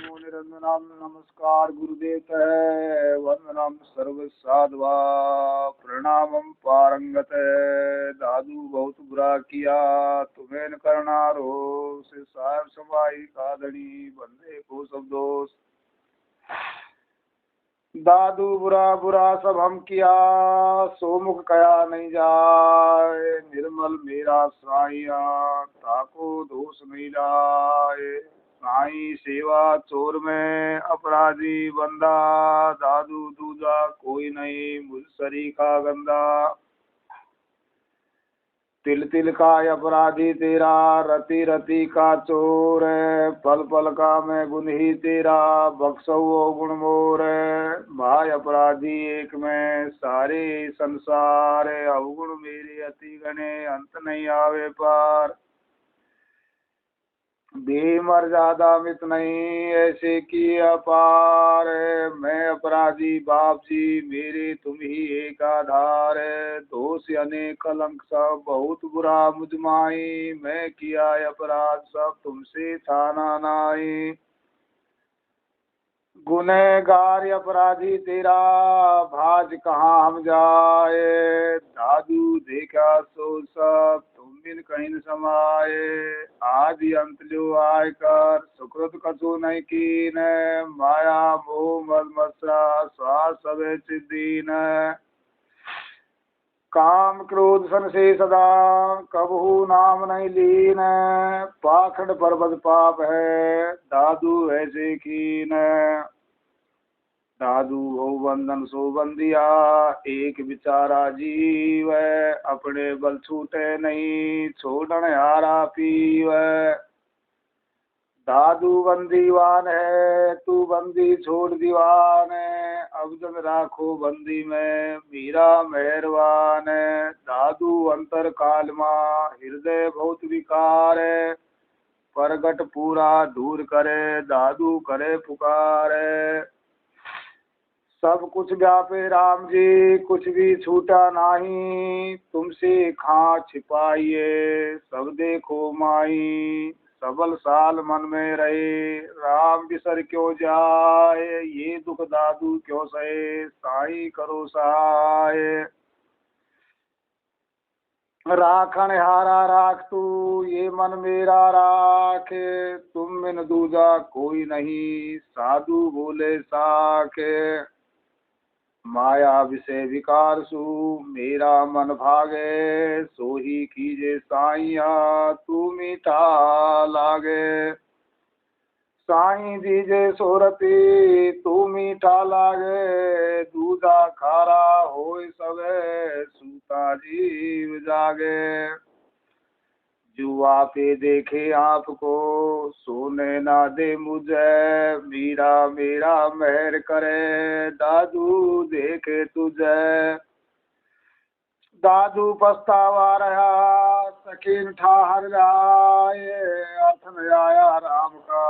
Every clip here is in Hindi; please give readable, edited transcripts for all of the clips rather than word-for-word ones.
नमो निरंजनाम नमस्कार गुरुदेव है वंदनम सर्व साधवा प्रणामम पारंगत दादू बहुत बुरा किया तुम्हें न करना रो से साहब समाई कादड़ी बंदे को सब दोष दादू बुरा बुरा सब हम किया सोमुख कया नहीं जाए निर्मल मेरा साइया ताको दोष नहीं जाए साई सेवा चोर में अपराधी बंदा दादू दूजा कोई नहीं मुझ सरी का गंदा तिल तिल का अपराधी तेरा रति रति का चोर है पल पल का मैं गुण ही तेरा बख्शो गुण मोर है भाई अपराधी एक में सारे संसार अवगुण मेरे अति गणे अंत नहीं आवे पार बेमर्यादा मित नहीं ऐसे की अपार मैं अपराधी बाप जी मेरे तुम ही एक आधार है दोष अनेक कलंक सब बहुत बुरा मुझ माई मैं किया अपराध सब तुमसे थाना नाई गुनहगार अपराधी तेरा भाज कहाँ हम जाए दादू देखा सो सब तुम बिन कहीं न समाये आदि अंत जो आय कर सुकृत कछु नहीं कीन माया मोह मद मत्सरा श्वास सबे चिदीन काम क्रोध सन से सदा कबहू नाम नहीं लीन पाखंड पर्वत पाप है दादू ऐसे कीन दादू हो बंधन सो बंदिया एक बिचारा जीव अपने बल छूटे नहीं छोड़न हारा पीव दादू बंदीवान है तू बंदी छोड़ दीवान है अब जब राखो बंदी में मीरा मेहरबान है दादू अंतर काल माँ हृदय बहुत विकार है प्रगट पूरा दूर करे दादू करे पुकारे सब कुछ व्यापे राम जी कुछ भी छूटा नहीं तुमसे खा छिपाइए सब देखो माई सबल साल मन में रहे राम बिसर क्यों जाए ये दुख दादू क्यों सहे साई करो सहाय राखण हारा राख तू ये मन मेरा राख तुम बिन दूजा कोई नहीं साधु बोले साखे माया विषय विकार सु मेरा मन भागे सो ही कीजे साइया तू मीठा लागे साई दीजे सोरती तू मीठा लागे दूधा खारा होय सबे सूता जीव जागे जुआ पे देखे आपको सोने ना दे मुझे मीरा मेरा मेहर करे दादू देखे तुझे दादू पछतावा रहा सकीन ठहर जाए अर्थ में आया राम का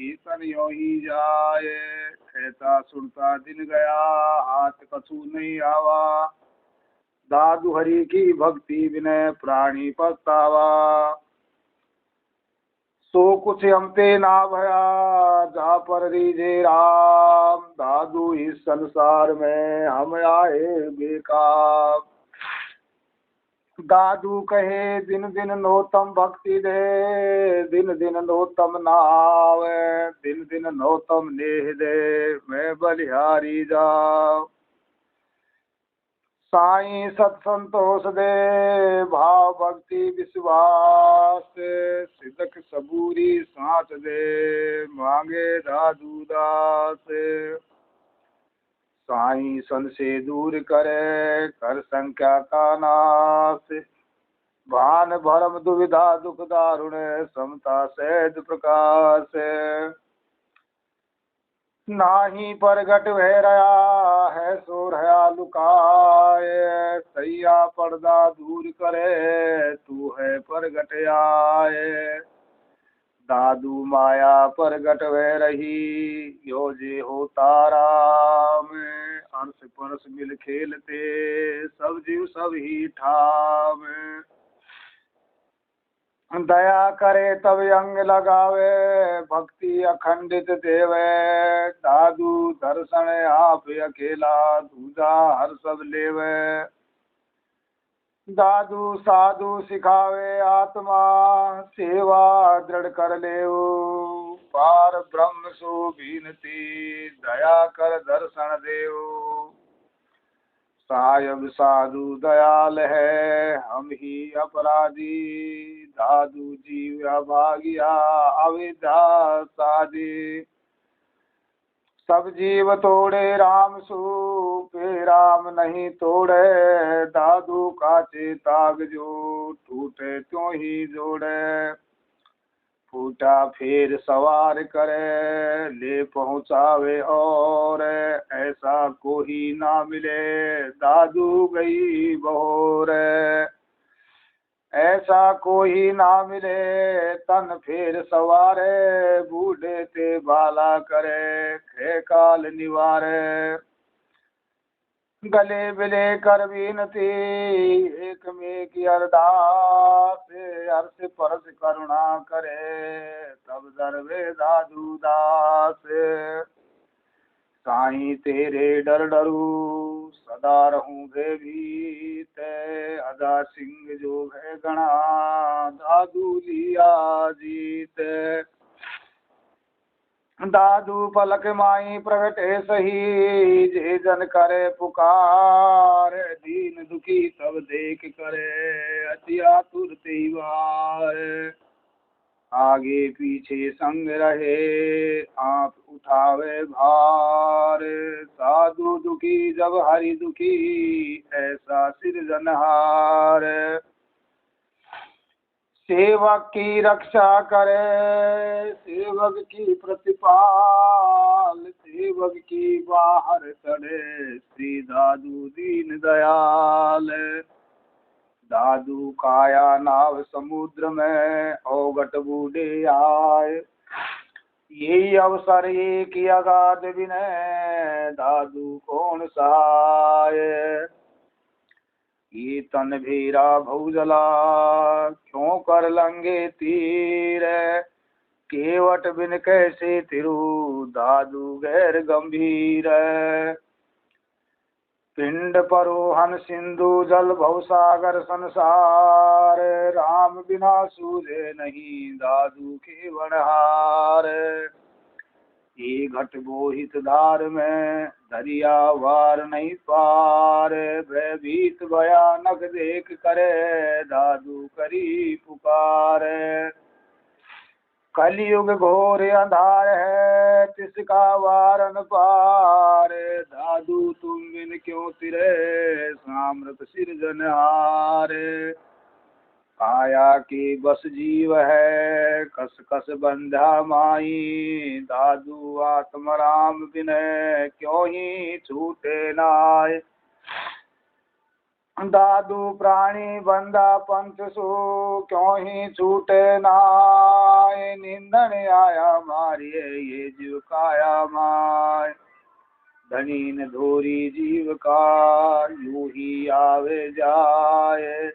ईसन यो ही जाए कहता सुनता दिन गया हाथ कछु नहीं आवा दादू हरि की भक्ति विनय प्राणी पछतावा सो कुछ हमते ना भया जा पर रीजे राम दादू इस संसार में हम आए बेकार दादू कहे दिन दिन नोतम भक्ति दे दिन दिन नोतम नाव दिन दिन नोतम नेह दे मैं बलिहारी जाओ साई सत्संतोष दे भाव भक्ति विश्वास सिदक सबूरी साथ दे मांगे दादू दास साई सन से दूर करे कर संख्या का नाश भान भरम दुविधा दुख दारुण समता सहज प्रकाश नाही प्रगट भय रहा है सो रहा लुकाए सैया पर्दा दूर करे तू है प्रगट आए दादू माया प्रगट भय रही यो जे हो तारा में अर्श परस मिल खेलते सब जीव सब ही ठाम दया करे तब अंग लगावे, भक्ति अखंडित देवे। दादू दर्शन आप अकेला, दूजा हर सब लेवे। दादू साधु सिखावे आत्मा, सेवा दृढ़ कर लेऊ। पार ब्रह्म सो बीनती, दया कर दर्शन देऊ। सायब साधु दयाल है, हम ही अपराधी। दादू जीव अभागिया, अविद्या साधी। सब जीव तोड़े राम सू, पे राम नहीं तोड़े। दादू काचे ताग जो, टूटे त्यों ही जोड़े। फूटा फिर सवार करे, ले पहुँचावे और। ऐसा कोई ना मिले, दादू गई बहोर। ऐसा कोई ना मिले, तन फिर सवारे। बूढ़े ते बाला करे, खे काल निवारे। गले बिले कर बीनती, एक में की अरदास। अर्थ परस करुणा करे, तब दरवे दादू दास। साईं तेरे डर डरू, सदा रहूं भयभीत। अदा सिंह जो है गणा, दादू लिया जीत। दादू पलक माई प्रगटे सही, जे जन करे पुकार। दीन दुखी सब देख करे, अतिया तुरते वार। आगे पीछे संग रहे, आप उठावे भार। साधु दुखी जब हरि दुखी, ऐसा सिरजनहार। सेवक की रक्षा करे, सेवक की प्रतिपाल। सेवक की बाहर चढ़े, श्री दादू दीन दयाल। दादू काया नाव समुद्र में, अवगट बूढ़े आए। यही अवसर एक अगाध विनय, दादू कौन सहाय। ये तन भीरा भौजला, क्यों कर लंगे तीर। केवट बिन कैसे तिरु, दादू गैर गंभीर। पिंड परोहन सिंधु जल भवसागर संसार। राम बिना सूझे नहीं, दादू के वनहार। ये घट बोहित धार में, दरिया वार नहीं पार। भयभीत भयानक देख करे, दादू करी पुकार। कलयुग घोर अंधार है, तिसका वारन पार। दादू तुम बिन क्यों तिरे, सामृत सिरजनहार। काया के बस जीव है, कस कस बंधा माई। दादू आत्म राम बिन, क्यों ही छूटे नाय। दादू प्राणी बंदा पंथ सो, क्यों ही छूटे नाय। निंदन आया मारिए, ये जीव काया माय। धनीन धोरी जीव का, यूं ही आवे जाए।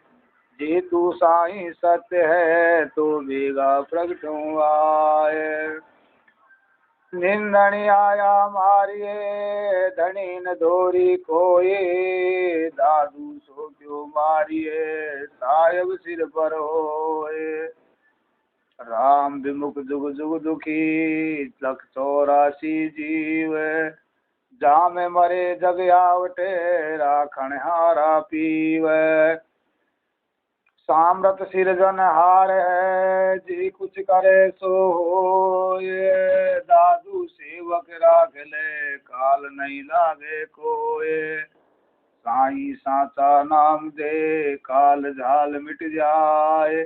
जे तू साईं सत्य है, तो बेगा प्रगट आए। निंदन आया मारिए, धनीन धोरी कोई। दादू सो क्यों मारिए, साहेब सिर पर होए। राम विमुख जुग जुग दुखी, 184 जीव। जा में मरे जग आवटे, राखण हारा पीव। सामरत सिरजनहार है, जी कुछ करे सो होए। दादू सेवक राख ले, काल नहीं लागे कोए। साईं साचा नाम दे, काल झाल मिट जाए।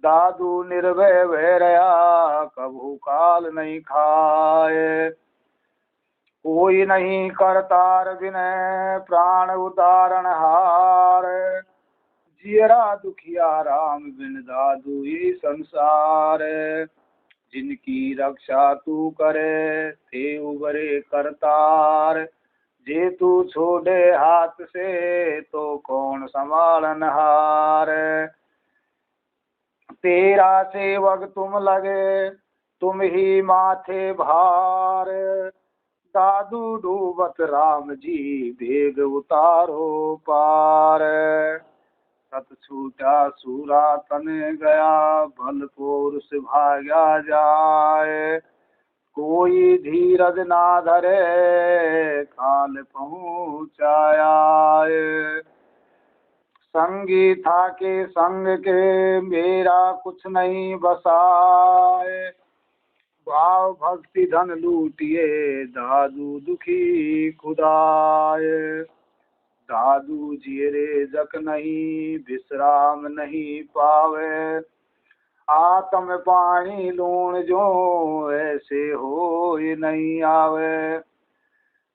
दादू निर्भय भय रहा, कभू काल नहीं खाए। कोई नहीं करतार बिनय, प्राण उदारण हार। जियरा दुखिया राम बिन, दादू ये संसार। जिनकी रक्षा तू करे, ते उबरे करतार। जे तू छोड़े हाथ से, तो कौन संभालन हार। तेरा सेवक तुम लगे, तुम ही माथे भार। दादू डूबत राम जी, बेग उतारो पार। सत छूटा सूरा तन गया, भल पुरुष भाग्या जाए। कोई धीरज ना धरे, काल पहुँचाया। संगी था के संग के, मेरा कुछ नहीं बसाए। भाव भक्ति धन लूटिए, दादू दुखी खुदाए। दादू जीरे जक नहीं, विश्राम नहीं पावे। आत्म पानी लूण जो, ऐसे हो नहीं आवे।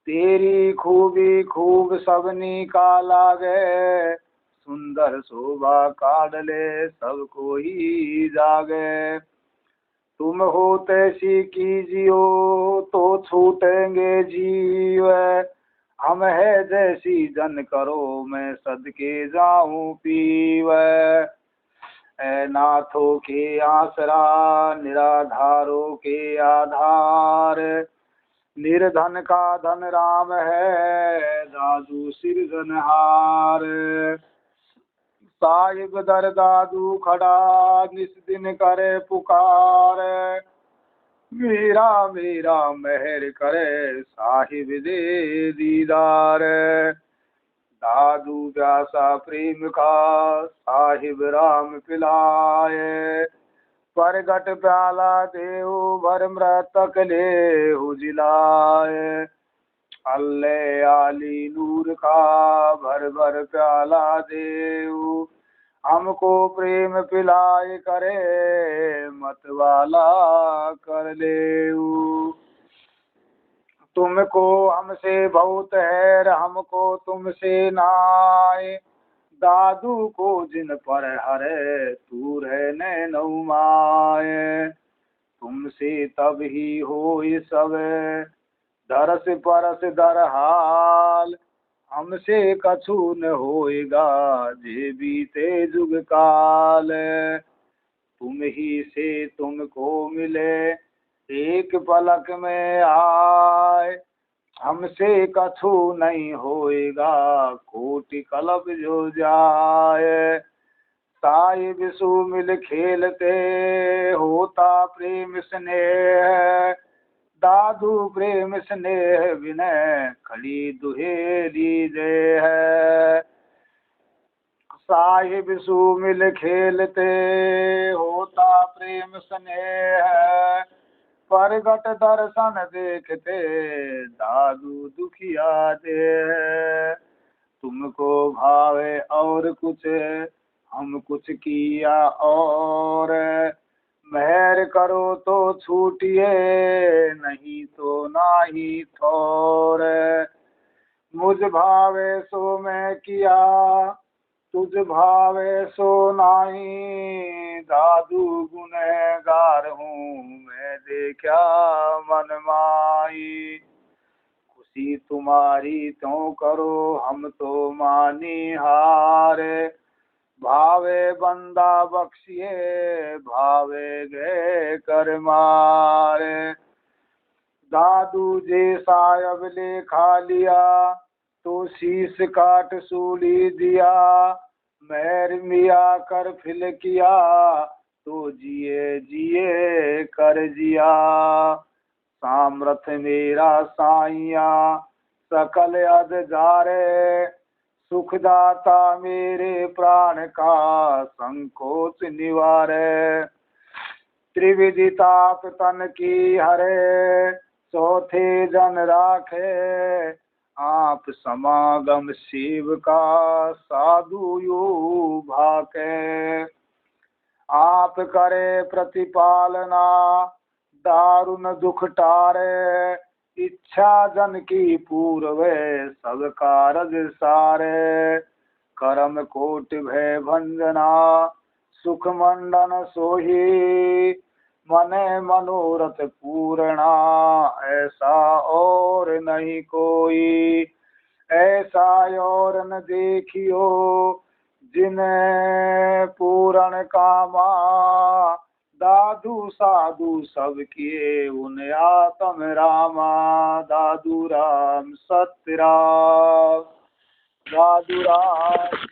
तेरी खूबी खूब सबनी का लागे, सुंदर शोभा काढ़ले सब कोई जागे। तुम हो तैसी कीजियो, तो छूटेंगे जीव। हम है जैसी जन करो, मैं सदके जाऊं पीव। ऐ नाथों के आसरा, निराधारों के आधार। निर्धन का धन राम है, दादू सिरजनहार। साहिब दर दादू खड़ा, निस दिन करे पुकार। मेरा मेरा मेहर करे, साहिब दे दीदार। दादू व्यासा प्रेम का, साहिब राम पिलाए। परगट प्याला देव, भर मृतक ले जिलाए। अल्ले आली नूर का, भर भर प्याला देव। हमको प्रेम पिलाए करे, मतवाला कर लेऊ। तुमको हमसे बहुत है, हमको तुमसे नाय। दादू को जिन पर हरे, तूर है नैनौ माय। तुमसे तब ही हो सब, दरस परस दर हाल। हमसे कछु न होएगा, जे बीते जुग काल। तुम ही से तुमको मिले, एक पलक में आए। हमसे कछु नहीं होएगा, कोटि कल्प जो जाए। साहिब सुमिल खेलते, होता प्रेम स्नेह। दादू प्रेम स्नेह विनय, खड़ी दुहेरी जय है। साहिब सुमिल खेलते, होता प्रेम स्नेह। परगट दर्शन देखते, दादू दुखिया दे। तुमको भावे और कुछ, हम कुछ किया और। मेहर करो तो छूटिए, नहीं तो नाही थोर। मुझ भावे सो मैं किया, तुझ भावे सो नाही। दादू गुनहगार हूँ मैं, देखा मन माई। खुशी तुम्हारी त्यों करो, हम तो मानी हार। भावे बंदा बख्शिए, भावे गए कर मारे। दादू जे साहब ले खा लिया, तो शीश काट सूली दिया। मेहर मिया कर फिल किया, तो जिए जिए कर जिया। सामर्थ मेरा साइया, सकल अधजारे। सुखदाता मेरे प्राण का, संकोच निवारे। त्रिविधि ताप तन की हरे, चौथे जन राखे। आप समागम शिव का, साधु यू भाके। आप करे प्रतिपालना, दारुण दुख टारे। इच्छा जन की पूर्वे, सब कारज सारे। करम कोटि भय भंजना, सुख मंडन सोही। मने मनोरथ पूर्णा, ऐसा और नहीं कोई। ऐसा और न देखियो, जिन्हें पूरण कामा, दादू साधु सब किए उन आत्म रामा। दादू राम सत्य राम, दादू राम